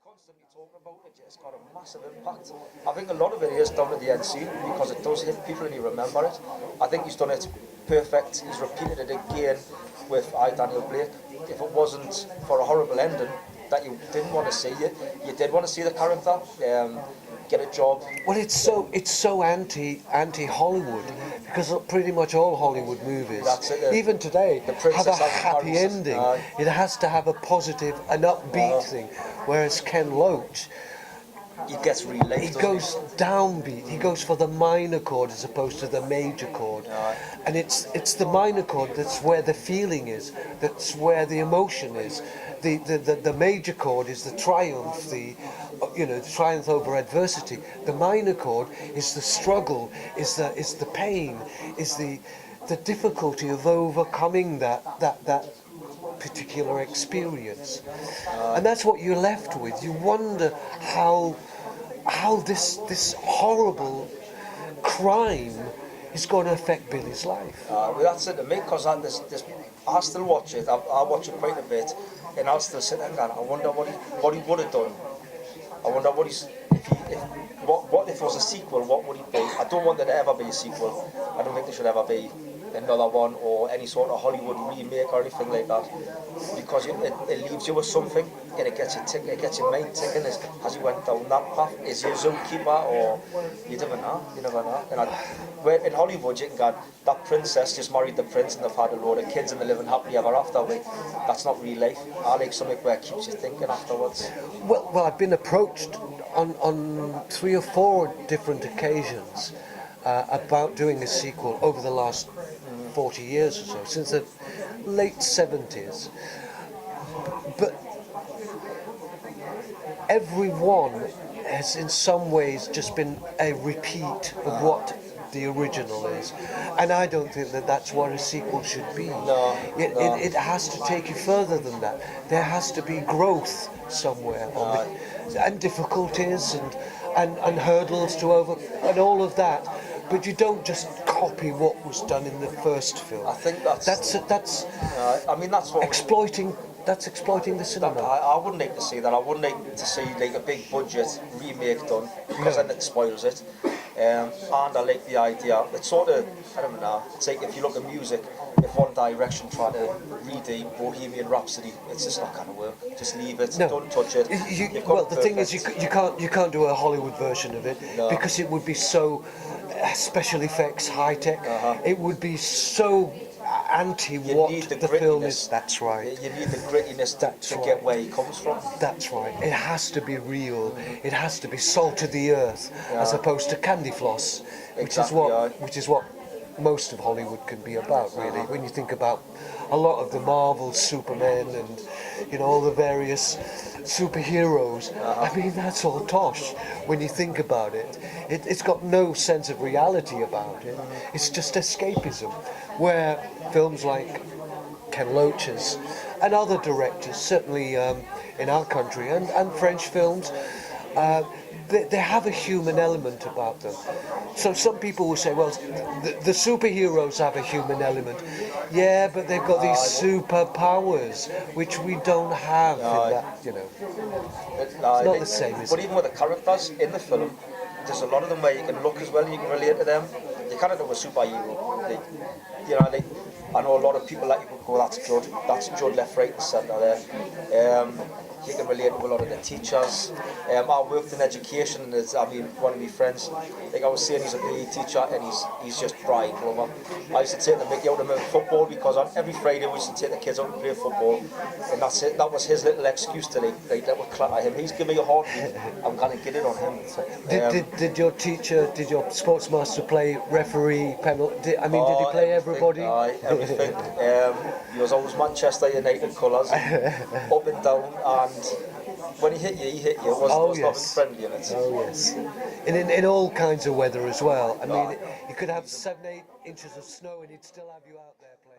constantly talking about it, it's got a massive impact. I think a lot of it is down to the end scene because it does hit people and you remember it. I think he's done it perfect. He's repeated it again with Daniel Blake. If it wasn't for a horrible ending that you didn't want to see, you did want to see the character get a job. Well, it's so anti Hollywood because pretty much all Hollywood movies, That's it, even today, the have Princess a and happy Paris. ending. It has to have a positive, an upbeat thing. Whereas Ken Loach, He gets relate. he goes downbeat. He goes for the minor chord as opposed to the major chord, and it's the minor chord that's where the feeling is. That's where the emotion is. The major chord is the triumph, the triumph over adversity. The minor chord is the struggle, is the pain, is the difficulty of overcoming that particular experience, and that's what you're left with. You wonder how this horrible crime is going to affect Billy's life. Well, that's it to me, because I still watch it. I watch it quite a bit, and I'll still sit there and go, I wonder what he would have done. I wonder what if it was a sequel, what would he be? I don't want there to ever be a sequel. I don't think there should ever be another one or any sort of Hollywood remake or anything like that, because it leaves you with something and it gets your mind ticking as you went down that path. Is he a zookeeper, or you never know. And in Hollywood you can go, that princess just married the prince and they've had a load of kids and they're living happily ever after. That's not real life. I like something where it keeps you thinking afterwards. Well, I've been approached on 3 or 4 different occasions about doing a sequel over the last 40 years or so, since the late 70s. But everyone has in some ways just been a repeat of what the original is, and I don't think that that's what a sequel should be. No. It has to take you further than that. There has to be growth somewhere, and difficulties and hurdles to over, and all of that. But you don't just copy what was done in the first film. I think that's what exploiting. That's exploiting the cinema. I wouldn't like to see that. I wouldn't like to see like a big budget remake done, because then it spoils it. And I like the idea. It's sort of, I don't know. It's like if you look at music, if One Direction tried to redeem Bohemian Rhapsody, it's just not going to work. Just leave it. No. Don't touch it. Well, the thing is, you can't do a Hollywood version of it because it would be so special effects, high tech. It would be so anti what the film is. That's right. You need the grittiness to get where he comes from. That's right. It has to be real. It has to be salt of the earth, as opposed to candy floss, which is what most of Hollywood can be about, really. When you think about a lot of the Marvel Superman and all the various superheroes, I mean, that's all tosh when you think about it. It's got no sense of reality about it. It's just escapism, where films like Ken Loach's and other directors, certainly in our country, and French films, they have a human element about them. So some people will say, well, the superheroes have a human element. Yeah, but they've got these superpowers, which we don't have in that, It's not the same, is it? But even with the characters in the film, there's a lot of them where you can look as well and you can relate to them. You can't do a superhero. I know a lot of people that you could go, that's Judd left, right and centre there. You can relate to a lot of the teachers. I worked in education, and one of my friends, like I was saying, he's a PE teacher and he's just crying over. I used to take the mickey out of him in football, because on every Friday we used to take the kids out and play football, and that's it. That was his little excuse to that would clatter him. He's giving me a heartbeat, I'm going to get it on him. Did your teacher, did your sports master play referee, penalty? Did he play everybody? Everything. He was always Manchester United colours, up and down, and when he hit you. It wasn't nothing friendly in it. Oh yes. And in all kinds of weather as well. I mean, you could have 7-8 inches of snow and he'd still have you out there playing.